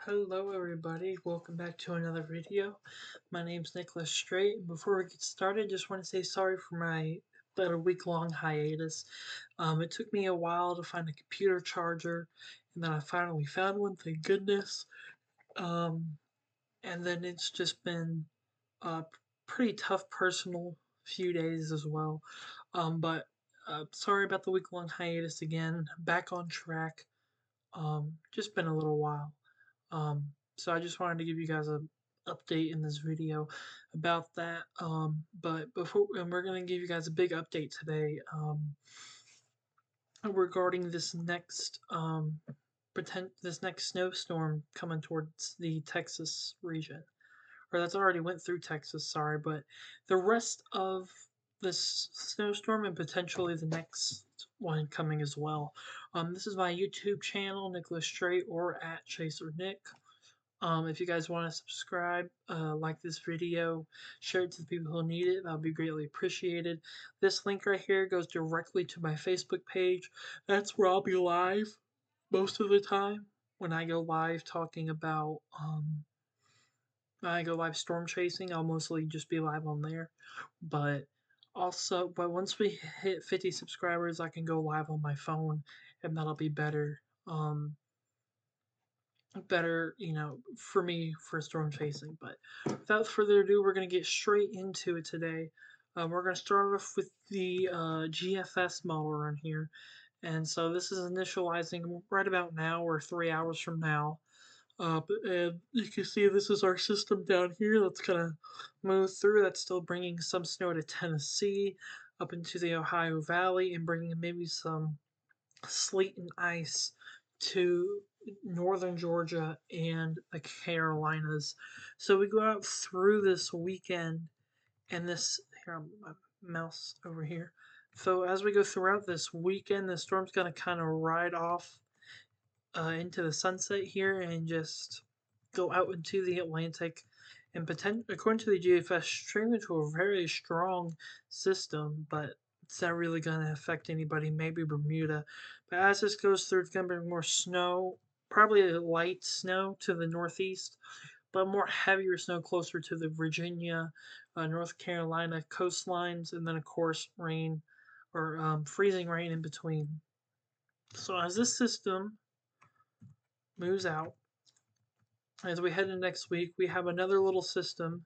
Hello everybody, welcome back to another video. My name's Nicholas Straight, and before we get started, I just want to say sorry for my about a week-long hiatus. It took me a while to find a computer charger, and then I finally found one, thank goodness. Um, and then it's just been a pretty tough personal few days as well. But sorry about the week-long hiatus again. Back on track. Just been a little while. So I just wanted to give you guys a update in this video about that. But before, and we're gonna give you guys a big update today. Regarding this next snowstorm coming towards the Texas region, or that's already went through Texas. Sorry, but the rest of this snowstorm and potentially the next one coming as well. This is my YouTube channel, Nicholas Straight or at Chaser Nick. If you guys want to subscribe, like this video, share it to the people who need it, that would be greatly appreciated. This link right here goes directly to my Facebook page. That's where I'll be live most of the time when I go live talking about, when I go live storm chasing. I'll mostly just be live on there. But but once we hit 50 subscribers, I can go live on my phone, and that'll be better. Better, for me for storm chasing. But without further ado, we're going to get straight into it today. We're going to start off with the GFS model run here. And so this is initializing right about now or 3 hours from now. And you can see this is our system down here that's going to move through. That's still bringing some snow to Tennessee, up into the Ohio Valley, and bringing maybe some sleet and ice to northern Georgia and the Carolinas. So we go out through this weekend, and this here, my mouse over here. So as we go throughout this weekend, the storm's going to kind of ride off into the sunset here and just go out into the Atlantic and according to the GFS, stream into a very strong system, but it's not really going to affect anybody, maybe Bermuda. But as this goes through, it's going to bring more snow, probably light snow to the northeast, but more heavier snow closer to the Virginia, North Carolina coastlines, and then, of course, rain or freezing rain in between. So as this system moves out, as we head into next week, we have another little system.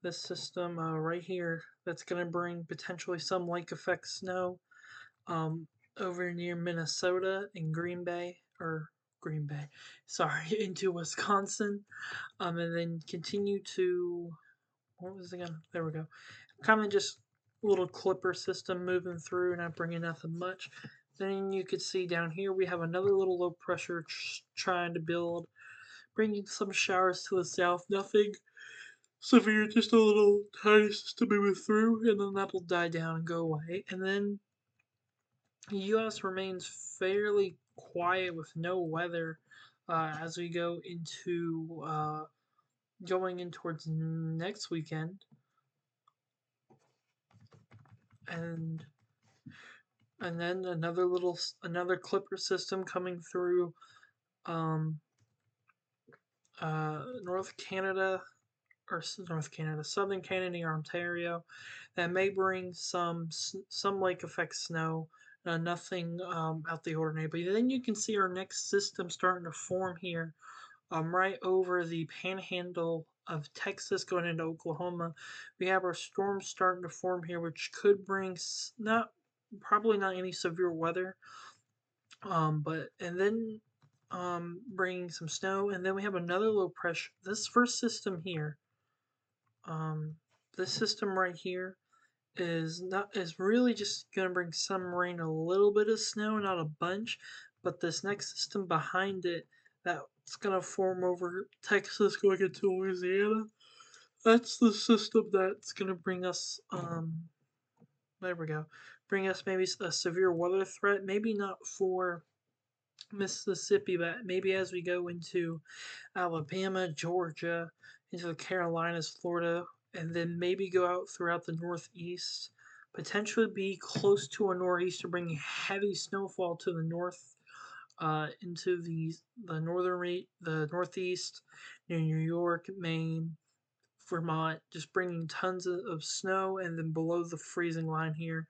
This system right here that's going to bring potentially some lake effect snow um, over near Minnesota and Green Bay, sorry, into Wisconsin, and then continue to, what was it again? There we go. Kind of just a little clipper system moving through, not bringing nothing much. Then you could see down here we have another little low pressure trying to build, bringing some showers to the south. Nothing severe, just a little tiny system moving through, and then that'll die down and go away. And then the U.S. remains fairly quiet with no weather as we go into going in towards next weekend, and then another clipper system coming through um, North Canada or North Canada, Southern Canada or Ontario, that may bring some lake effect snow. Nothing out the ordinary. But then you can see our next system starting to form here, right over the panhandle of Texas going into Oklahoma. We have our storms starting to form here, which could bring probably not any severe weather, but and then bringing some snow, and then we have another low pressure. This first system here, um, this system right here is really just gonna bring some rain, a little bit of snow, not a bunch. But this next system behind it, that's gonna form over Texas going into Louisiana. That's the system that's gonna bring us there we go. Bring us maybe a severe weather threat. Maybe not for Mississippi, but maybe as we go into Alabama, Georgia, into the Carolinas, Florida, and then maybe go out throughout the Northeast, potentially be close to a nor'easter, bringing heavy snowfall to the north, into the northeast, near New York, Maine, Vermont, just bringing tons of snow, and then below the freezing line here,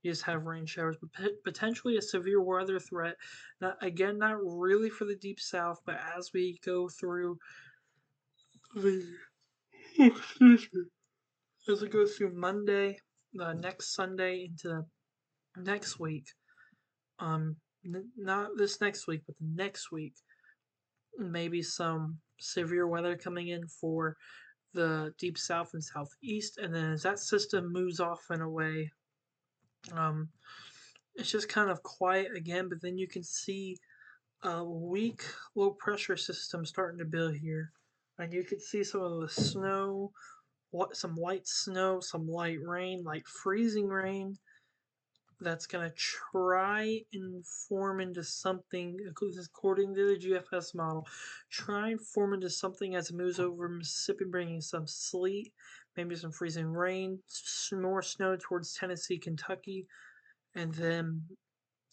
you just have rain showers, but potentially a severe weather threat. Not, again, not really for the deep south, but as we go through the excuse me, as we go through Monday, next Sunday into next week, not this next week, but the next week, maybe some severe weather coming in for the deep south and southeast, and then as that system moves off and away, um, it's just kind of quiet again. But then you can see a weak low pressure system starting to build here, and you can see some of the snow, some light snow, some light rain, like freezing rain, that's going to try and form into something, according to the GFS model, try and form into something as it moves over Mississippi, bringing some sleet, maybe some freezing rain, more snow towards Tennessee, Kentucky, and then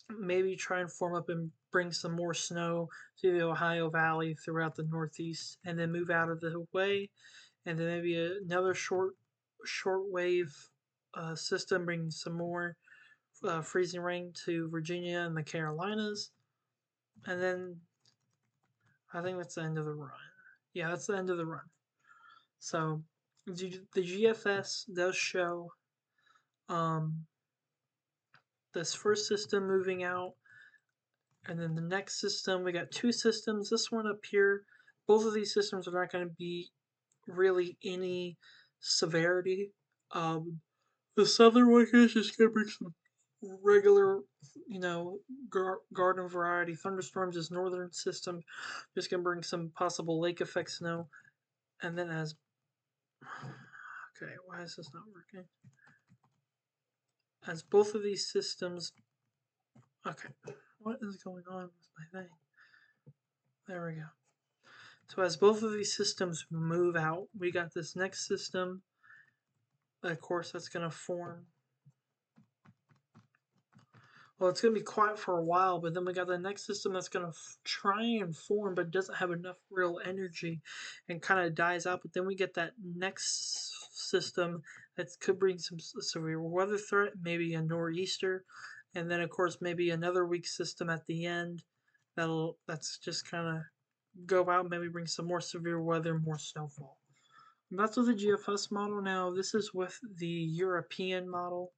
maybe try and form up and bring some more snow to the Ohio Valley throughout the Northeast, and then move out of the way, and then maybe another short wave system bringing some more freezing rain to Virginia and the Carolinas, and then I think that's the end of the run. Yeah, that's the end of the run. So the GFS does show um, this first system moving out, and then the next system. We got two systems. This one up here, both of these systems are not going to be really any severity. Um, the southern one is just going to bring some regular, garden variety thunderstorms. This northern system just gonna bring some possible lake effect snow, and then as okay, why is this not working? As both of these systems, okay, what is going on with my thing? There we go. So as both of these systems move out, we got this next system. Of course, that's gonna form. Well, it's going to be quiet for a while, but then we got the next system that's going to try and form, but doesn't have enough real energy and kind of dies out. But then we get that next system that could bring some severe weather threat, maybe a nor'easter, and then of course maybe another weak system at the end that's just kind of go out, maybe bring some more severe weather, more snowfall. And that's with the GFS model. Now this is with the European model.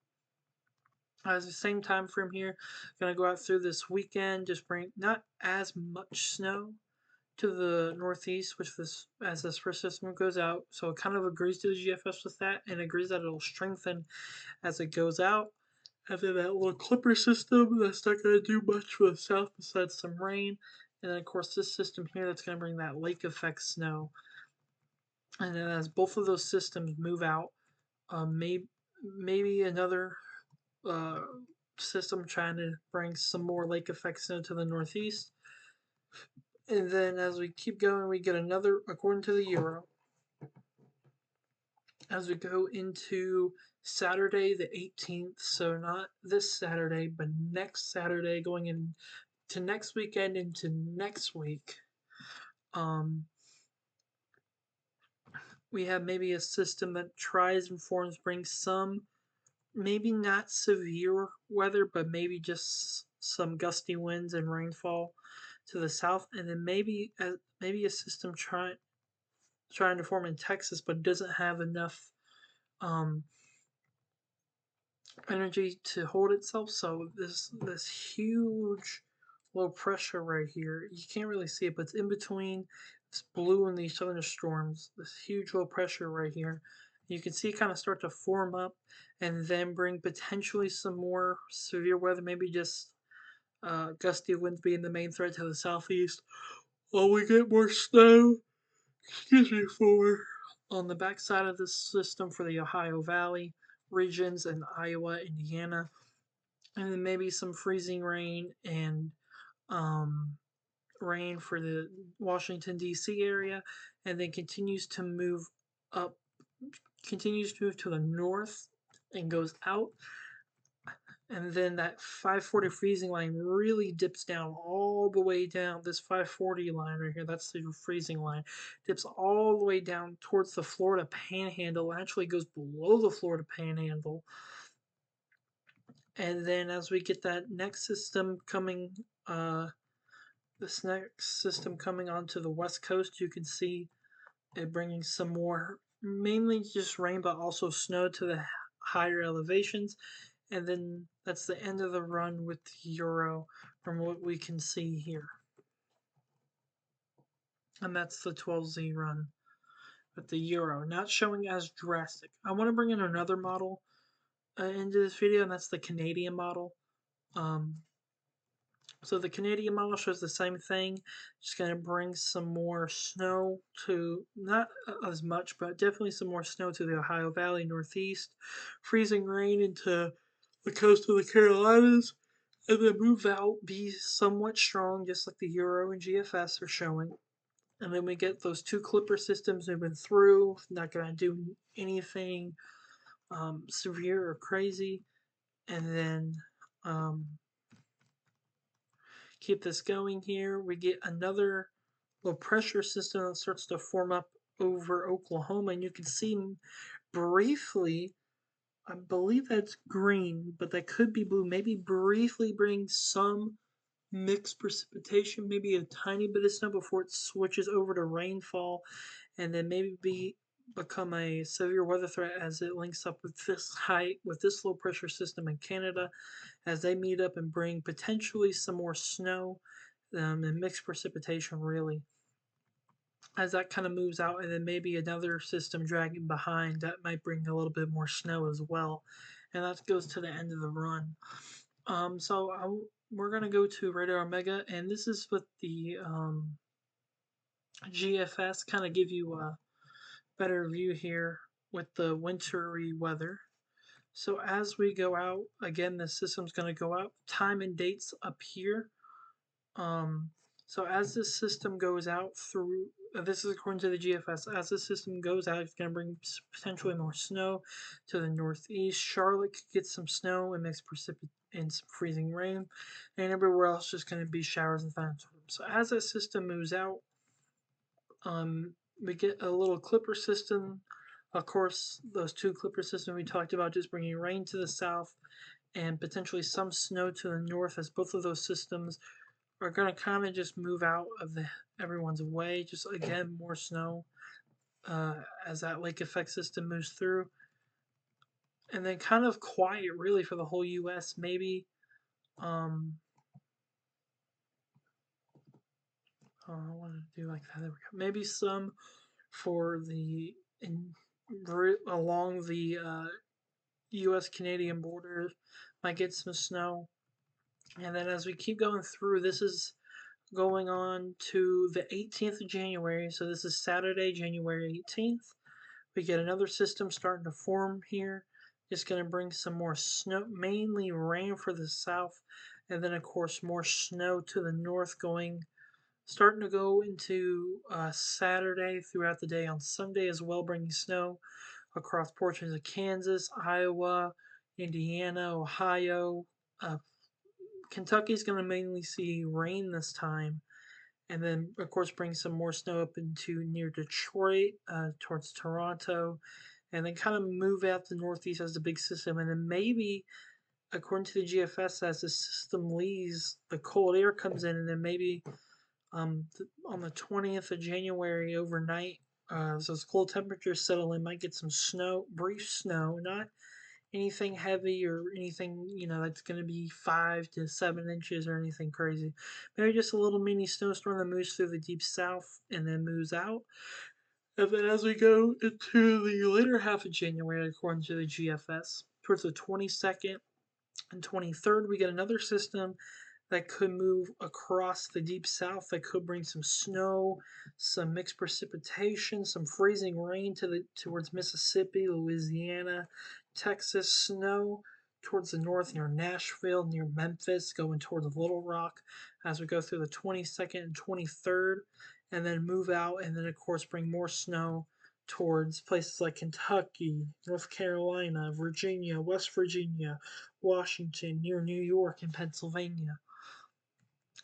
As the same time frame here, gonna go out through this weekend. Just bring not as much snow to the northeast, which this as this first system goes out. So it kind of agrees to the GFS with that, and agrees that it'll strengthen as it goes out. And then that little clipper system that's not gonna do much for the south besides some rain. And then of course this system here that's gonna bring that lake effect snow. And then as both of those systems move out, maybe another uh, system trying to bring some more lake effect snow to the northeast. And then as we keep going, we get another, according to the Euro, as we go into Saturday the 18th, so not this Saturday, but next Saturday, going into next weekend, into next week, um, we have maybe a system that tries and forms, brings some, maybe not severe weather, but maybe just some gusty winds and rainfall to the south, and then maybe a system trying to form in Texas, but doesn't have enough um, energy to hold itself. So this huge low pressure right here, you can't really see it, but it's in between this blue and these thunderstorms. This huge low pressure right here. You can see it kind of start to form up, and then bring potentially some more severe weather, maybe just gusty winds being the main threat to the southeast. While we get more snow, excuse me, for on the backside of this system for the Ohio Valley regions and Iowa, Indiana, and then maybe some freezing rain and um, rain for the Washington D.C. area, and then up, continues to move to the north and goes out, and then that 540 freezing line really dips down all the way down. This 540 line right here, that's the freezing line, dips all the way down towards the Florida Panhandle. Actually goes below the Florida Panhandle. And then as we get that next system coming, this next system coming onto the west coast, you can see it bringing some more, mainly just rain, but also snow to the higher elevations. And then that's the end of the run with the Euro from what we can see here. And that's the 12Z run with the Euro, not showing as drastic. I want to bring in another model into this video, and that's the Canadian model. Um, so the Canadian model shows the same thing, just going to bring some more snow to, not as much, but definitely some more snow to the Ohio Valley Northeast, freezing rain into the coast of the Carolinas, and then move out, be somewhat strong, just like the Euro and GFS are showing. And then we get those two clipper systems moving through, not going to do anything severe or crazy. And then keep this going here. We get another low pressure system that starts to form up over Oklahoma. And you can see briefly, I believe that's green, but that could be blue. Maybe briefly bring some mixed precipitation, maybe a tiny bit of snow before it switches over to rainfall, and then maybe become a severe weather threat as it links up with this low pressure system in Canada, as they meet up and bring potentially some more snow and mixed precipitation really as that kind of moves out, and then maybe another system dragging behind that might bring a little bit more snow as well, and that goes to the end of the run. We're gonna go to Radar Omega, and this is with the GFS, kind of give you a better view here with the wintry weather. So as we go out, again, the system's gonna go out. Time and dates up here. Um, so as this system goes out through, this is according to the GFS, as the system goes out, it's going to bring potentially more snow to the northeast. Charlotte could get some snow and mixed and some freezing rain, and everywhere else just going to be showers and thunderstorms. So as that system moves out, we get a little clipper system. Of course, those two clipper systems we talked about just bringing rain to the south and potentially some snow to the north, as both of those systems are going to kind of just move out of everyone's way. Just again, more snow as that lake effect system moves through. And then kind of quiet really for the whole U.S. Maybe I want to do like that. There we go. Maybe some for along the U.S. Canadian border might get some snow. And then as we keep going through, this is going on to the 18th of January. So this is Saturday, January 18th. We get another system starting to form here. It's going to bring some more snow, mainly rain for the south, and then of course more snow to the north, starting to go into Saturday throughout the day on Sunday as well, bringing snow across portions of Kansas, Iowa, Indiana, Ohio. Kentucky's going to mainly see rain this time, and then of course bring some more snow up into near Detroit, towards Toronto, and then kind of move out the northeast as the big system, and then maybe according to the GFS, as the system leaves, the cold air comes in, and then maybe on the 20th of January overnight, as those cold temperatures settle in, might get some snow, brief snow, not anything heavy or anything, that's going to be 5 to 7 inches or anything crazy. Maybe just a little mini snowstorm that moves through the deep south and then moves out. And then as we go into the later half of January, according to the GFS, towards the 22nd and 23rd, we get another system that could move across the deep south, that could bring some snow, some mixed precipitation, some freezing rain towards Mississippi, Louisiana, Texas, snow towards the north near Nashville, near Memphis, going towards Little Rock as we go through the 22nd and 23rd, and then move out, and then of course bring more snow towards places like Kentucky, North Carolina, Virginia, West Virginia, Washington, near New York, and Pennsylvania.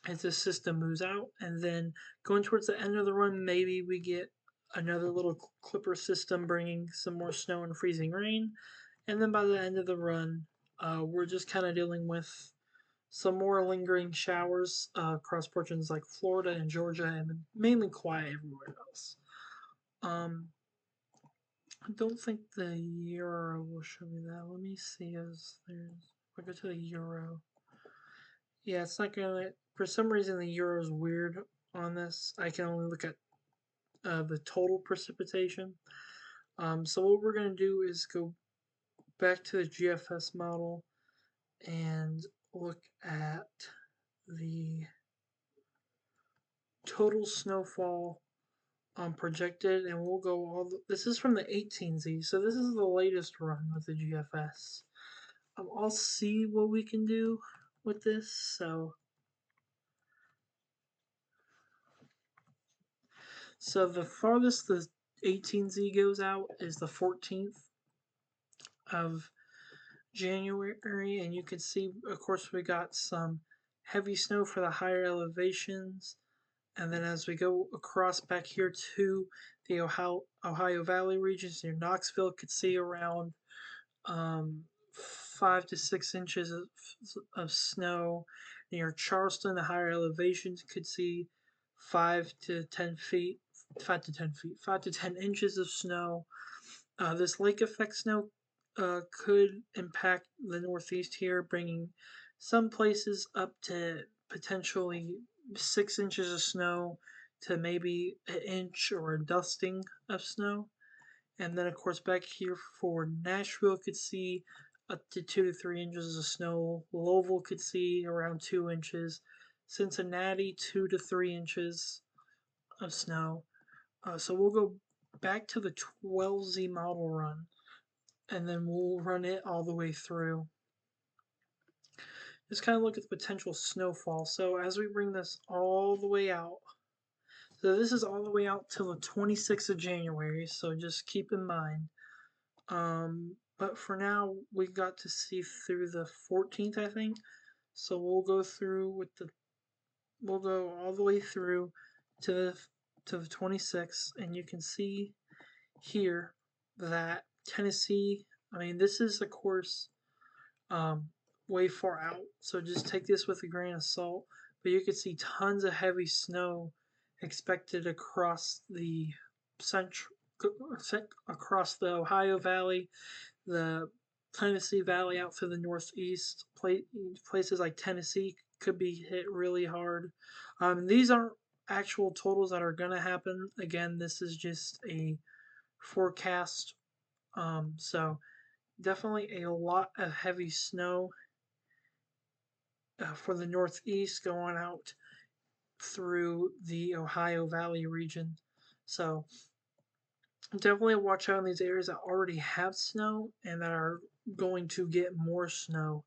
As this system moves out, and then going towards the end of the run, maybe we get another little clipper system bringing some more snow and freezing rain, and then by the end of the run, we're just kind of dealing with some more lingering showers across portions like Florida and Georgia, and mainly quiet everywhere else. Um, I don't think the Euro will show me that. Let me see as there's. If I go to the Euro. Yeah, it's not gonna. For some reason, the Euro is weird on this. I can only look at the total precipitation. So what we're gonna do is go back to the GFS model and look at the total snowfall projected, and we'll go all. This is from the 18Z, so this is the latest run with the GFS. I'll see what we can do with this. So the farthest the 18Z goes out is the 14th of January, and you can see, of course, we got some heavy snow for the higher elevations. And then as we go across back here to the Ohio Valley regions near Knoxville, could see around um, 5 to 6 inches of snow. Near Charleston, the higher elevations could see 5 to 10 feet, 5 to 10 inches of snow. This lake effect snow could impact the Northeast here, bringing some places up to potentially 6 inches of snow to maybe an inch or a dusting of snow. And then, of course, back here for Nashville could see up to 2 to 3 inches of snow. Louisville could see around 2 inches. Cincinnati, 2 to 3 inches of snow. So we'll go back to the 12Z model run, and then we'll run it all the way through. Just kind of look at the potential snowfall. So as we bring this all the way out, so this is all the way out till the 26th of January, so just keep in mind. But for now, we got to see through the 14th, I think. So we'll go through we'll go all the way through to the 26th, and you can see here that Tennessee, I mean, this is, of course, way far out, so just take this with a grain of salt. But you can see tons of heavy snow expected across the central, across the Ohio Valley, the Tennessee Valley out to the northeast. Places like Tennessee could be hit really hard. These aren't actual totals that are going to happen. Again, this is just a forecast. So definitely a lot of heavy snow for the northeast going out through the Ohio Valley region. So definitely watch out in these areas that already have snow and that are going to get more snow.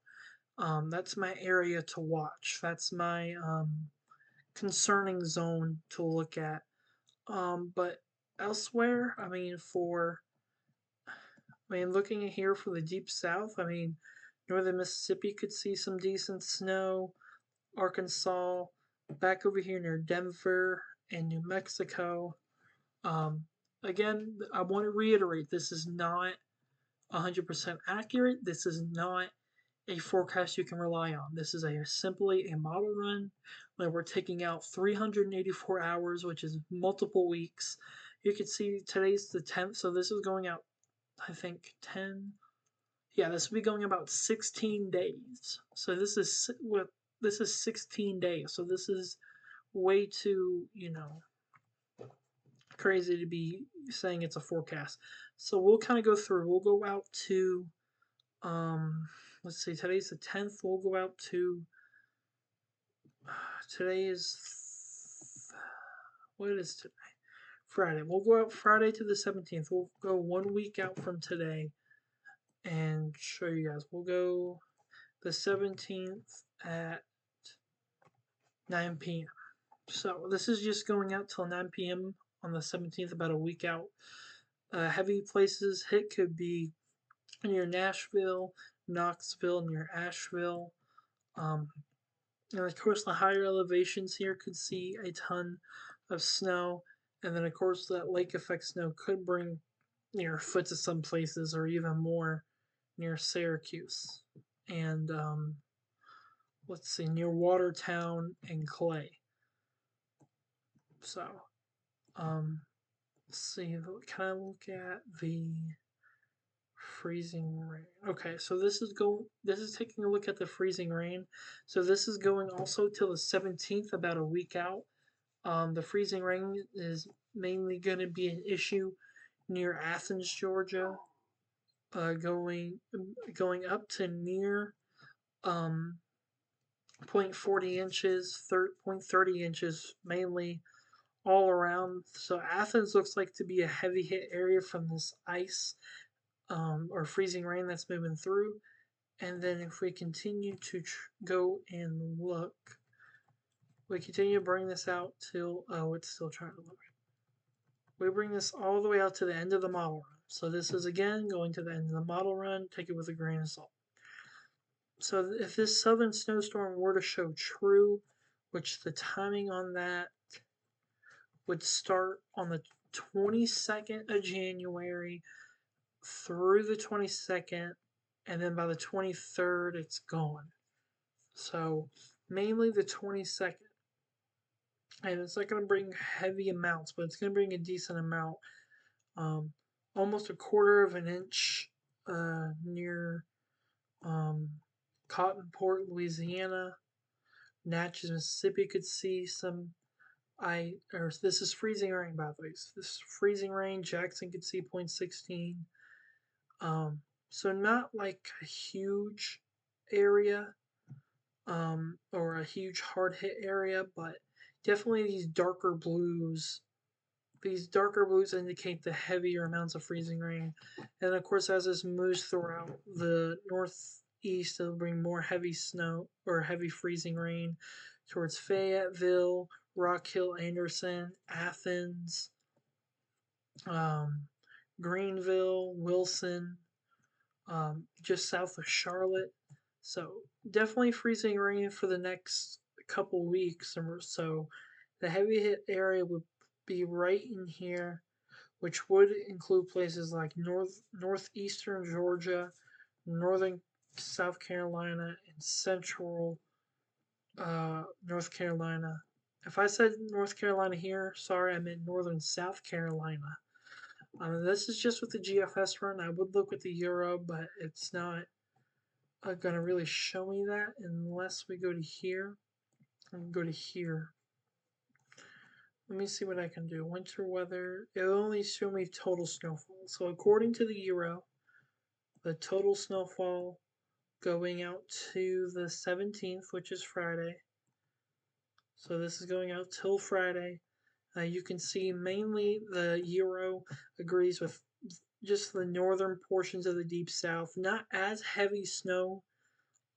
That's my area to watch. That's my concerning zone to look at. But elsewhere, looking here for the deep south, northern Mississippi could see some decent snow. Arkansas, back over here near Denver and New Mexico. Again, I want to reiterate, this is not 100% accurate. This is not a forecast you can rely on. This is simply a model run where we're taking out 384 hours, which is multiple weeks. You can see today's the 10th, so this is going out, I think, 10. Yeah, this will be going about 16 days. So this is 16 days. So this is way too, crazy to be saying it's a forecast. So we'll kind of go through. We'll go out to, let's see, today's the 10th. We'll go out to, today is, what is today? Friday. We'll go out Friday to the 17th. We'll go 1 week out from today and show you guys. We'll go the 17th at 9 p.m. So this is just going out till 9 p.m. on the 17th, about a week out. Heavy places hit could be near Nashville, Knoxville, near Asheville. Um, and of course, the higher elevations here could see a ton of snow. And then, of course, that lake effect snow could bring near a foot to some places or even more near Syracuse. And let's see, near Watertown and Clay. So, um, let's see, can I look at the freezing rain? Okay, so this is taking a look at the freezing rain. So this is going also till the 17th, about a week out. The freezing rain is mainly going to be an issue near Athens, Georgia, going up to near um, 0.40 inches, 0.30 inches, mainly all around. So Athens looks like to be a heavy hit area from this ice or freezing rain that's moving through. And then if we continue to go and look, we continue to bring this out till, oh, it's still trying to look. We bring this all the way out to the end of the model run. So this is again going to the end of the model run. Take it with a grain of salt. So if this southern snowstorm were to show true, which the timing on that would start on the 22nd of January through the 22nd, and then by the 23rd, it's gone. So mainly the 22nd. And it's not going to bring heavy amounts, but it's going to bring a decent amount. Um, Almost a quarter of an inch near um, Cottonport, Louisiana. Natchez, Mississippi could see some or this is freezing rain, by the way. So this is freezing rain. Jackson could see 0.16. So not like a huge area, or a huge hard hit area, but definitely these darker blues. These darker blues indicate the heavier amounts of freezing rain. And of course, as this moves throughout the northeast, it'll bring more heavy snow or heavy freezing rain towards Fayetteville, Rock Hill, Anderson, Athens, um, Greenville, Wilson, just south of Charlotte. So definitely freezing rain for the next couple weeks or so. The heavy hit area would be right in here, which would include places like northeastern Georgia, northern South Carolina, and central North Carolina. If I said North Carolina here, sorry, I meant northern South Carolina. This is just with the GFS run. I would look with the Euro, but it's not going to really show me that unless we go to here and go to here. Let me see what I can do. Winter weather. It'll only show me total snowfall. So according to the Euro, the total snowfall going out to the 17th, which is Friday. So this is going out till Friday. You can see mainly the Euro agrees with just the northern portions of the Deep South. Not as heavy snow,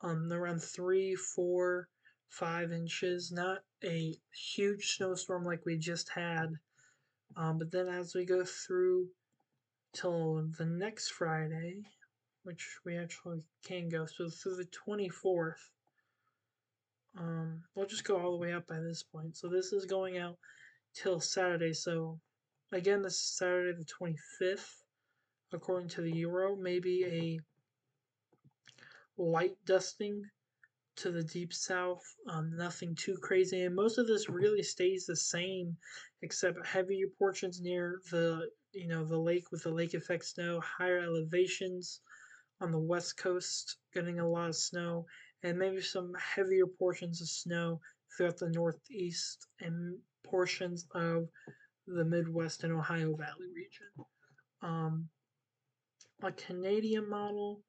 around 3, 4, 5 inches. Not a huge snowstorm like we just had. But then as we go through till the next Friday, which we actually can go, so through the 24th, we'll just go all the way up by this point. So this is going out till Saturday. So again, this is Saturday the 25th, according to the Euro. Maybe a light dusting to the deep south. Nothing too crazy, and most of this really stays the same, except heavier portions near the lake with the lake effect snow, higher elevations on the west coast getting a lot of snow, and maybe some heavier portions of snow throughout the northeast and portions of the Midwest and Ohio Valley region. A Canadian model,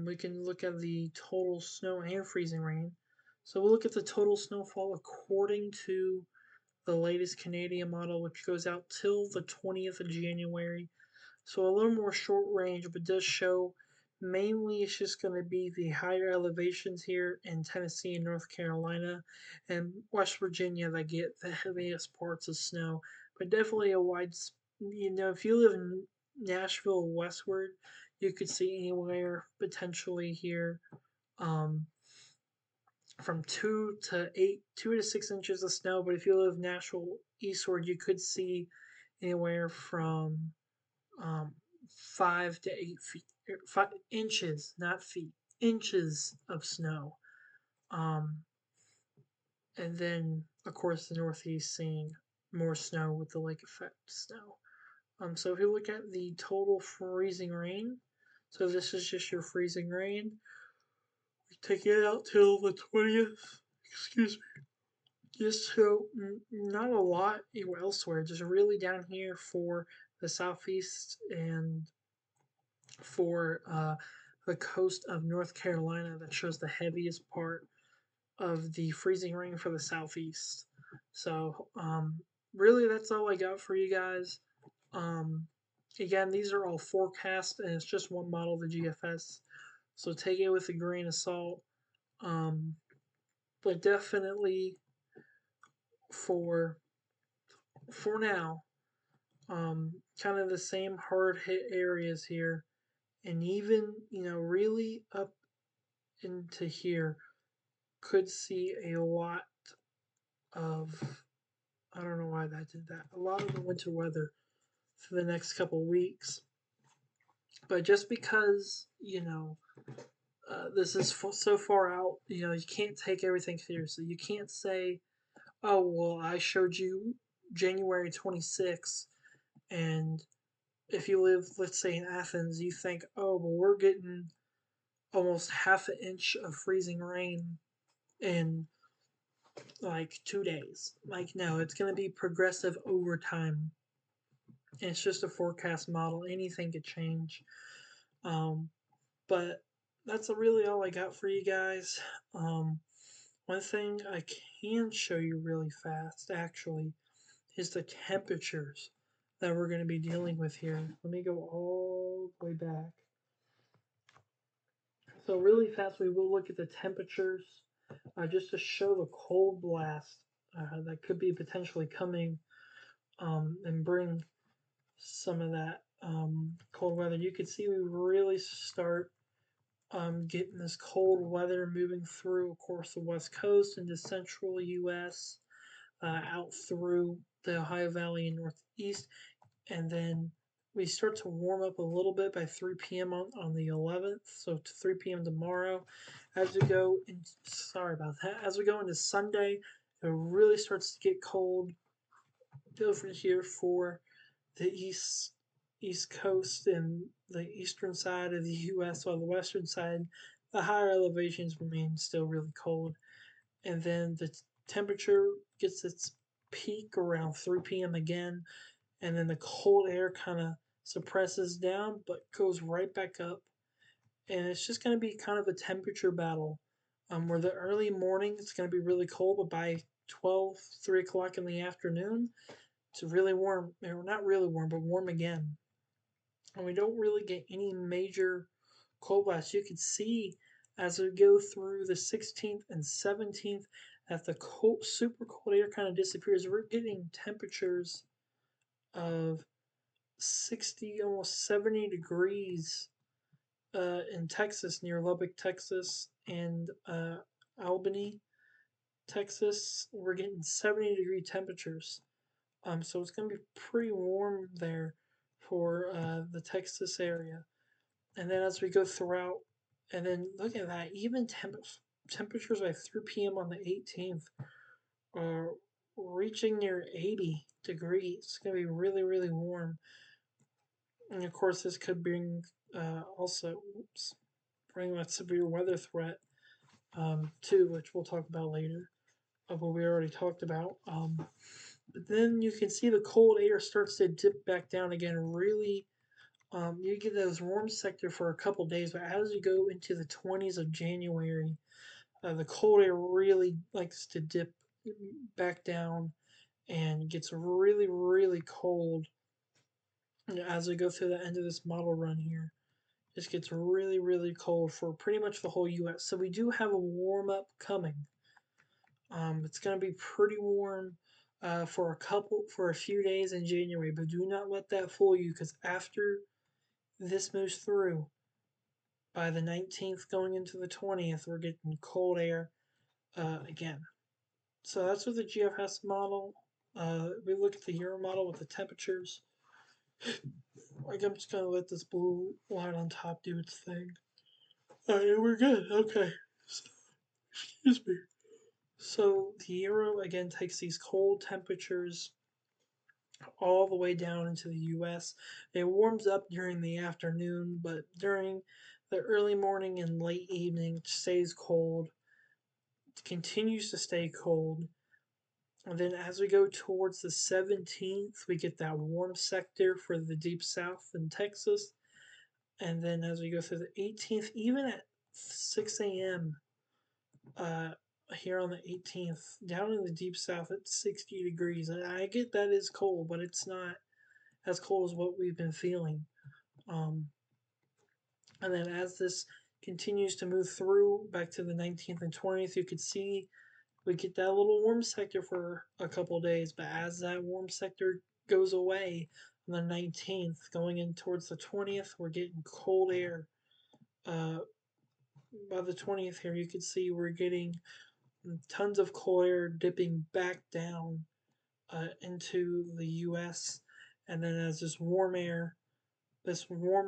we can look at the total snow and freezing rain. So we'll look at the total snowfall according to the latest Canadian model, which goes out till the 20th of January. So a little more short range, but does show mainly it's just going to be the higher elevations here in Tennessee and North Carolina and West Virginia that get the heaviest parts of snow, but definitely a wide if you live in Nashville westward, you could see anywhere potentially here um, from 2 to 6 inches of snow. But if you live Nashville eastward, you could see anywhere from um, 5 to 8 feet, 5 inches, not feet, inches of snow. Um, and then, of course, the Northeast seeing more snow with the lake effect snow. So if you look at the total freezing rain, so this is just your freezing rain. We take it out till the 20th. Excuse me. Just so not a lot elsewhere, just really down here for the southeast and for the coast of North Carolina that shows the heaviest part of the freezing rain for the southeast. So really, that's all I got for you guys. Um, Again, these are all forecast, and it's just one model of the GFS, so take it with a grain of salt. Um, but definitely for for now, kind of the same hard hit areas here, and even really up into here could see a lot of I don't know why that did that. A lot of the winter weather for the next couple weeks. But just because, this is so far out, you can't take everything seriously. You can't say, oh, well, I showed you January 26th, and if you live, let's say, in Athens, you think, oh, well, we're getting almost half an inch of freezing rain in like 2 days. Like, no, it's going to be progressive over time. And it's just a forecast model. Anything could change. Um, but that's really all I got for you guys. One thing I can show you really fast, actually, is the temperatures that we're going to be dealing with here. Let me go all the way back. So really fast, we will look at the temperatures just to show the cold blast that could be potentially coming and bring some of that cold weather. You can see we really start getting this cold weather moving through, of course, the west coast into central U.S., out through the Ohio Valley and Northeast, and then we start to warm up a little bit by 3 p.m. on the 11th, so to 3 p.m. tomorrow. As we go, sorry about that. As we go into Sunday, it really starts to get cold over here for the east coast and the eastern side of the U.S., while the western side, the higher elevations remain still really cold. And then the temperature gets its peak around 3 p.m. again, and then the cold air kind of suppresses down but goes right back up. And it's just going to be kind of a temperature battle where the early morning it's going to be really cold, but by 12, 3 o'clock in the afternoon, it's really warm, or not really warm, but warm again. And we don't really get any major cold blasts. You can see as we go through the 16th and 17th that the cold, super cold air kind of disappears. We're getting temperatures of 60, almost 70 degrees in Texas, near Lubbock, Texas, and Albany, Texas. We're getting 70-degree temperatures. So it's going to be pretty warm there for the Texas area. And then as we go throughout, and then look at that, even temperatures by 3 p.m. on the 18th are reaching near 80 degrees. It's going to be really, really warm. And of course, this could bring bring that severe weather threat too, which we'll talk about later, of what we already talked about. But then you can see the cold air starts to dip back down again. Really, you get those warm sector for a couple days, but as you go into the 20s of January, the cold air really likes to dip back down and gets really, really cold as we go through the end of this model run here. Just gets really, really cold for pretty much the whole U.S. So we do have a warm up coming. It's going to be pretty warm for a few days in January, but do not let that fool you because after this moves through, by the 19th going into the 20th, we're getting cold air again. So that's with the GFS model. We look at the Euro model with the temperatures. Like I'm just gonna let this blue line on top do its thing. Alright, we're good. Okay. Excuse me. So the Euro again takes these cold temperatures all the way down into the US. It warms up during the afternoon, but during the early morning and late evening it stays cold. It continues to stay cold. And then as we go towards the 17th, we get that warm sector for the deep south in Texas. And then as we go through the 18th, even at 6 a.m., uh, here on the 18th, down in the deep south, it's 60 degrees. And I get that is cold, but it's not as cold as what we've been feeling. Um, and then as this continues to move through back to the 19th and 20th, you could see we get that little warm sector for a couple days. But as that warm sector goes away on the 19th, going in towards the 20th, we're getting cold air. By the 20th here, you can see we're getting tons of cold air dipping back down into the U.S. And then as this warm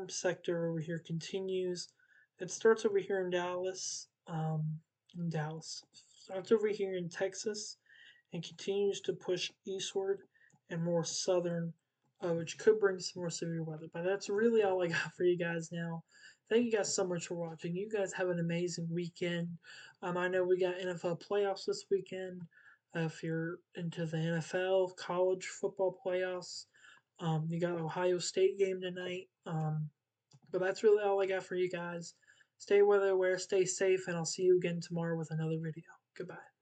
sector over here continues. It starts over here in Dallas, starts over here in Texas, and continues to push eastward and more southern, which could bring some more severe weather. But that's really all I got for you guys now. Thank you guys so much for watching. You guys have an amazing weekend. I know we got NFL playoffs this weekend. If you're into the NFL, college football playoffs, you got Ohio State game tonight. But that's really all I got for you guys. Stay weather aware, stay safe, and I'll see you again tomorrow with another video. Goodbye.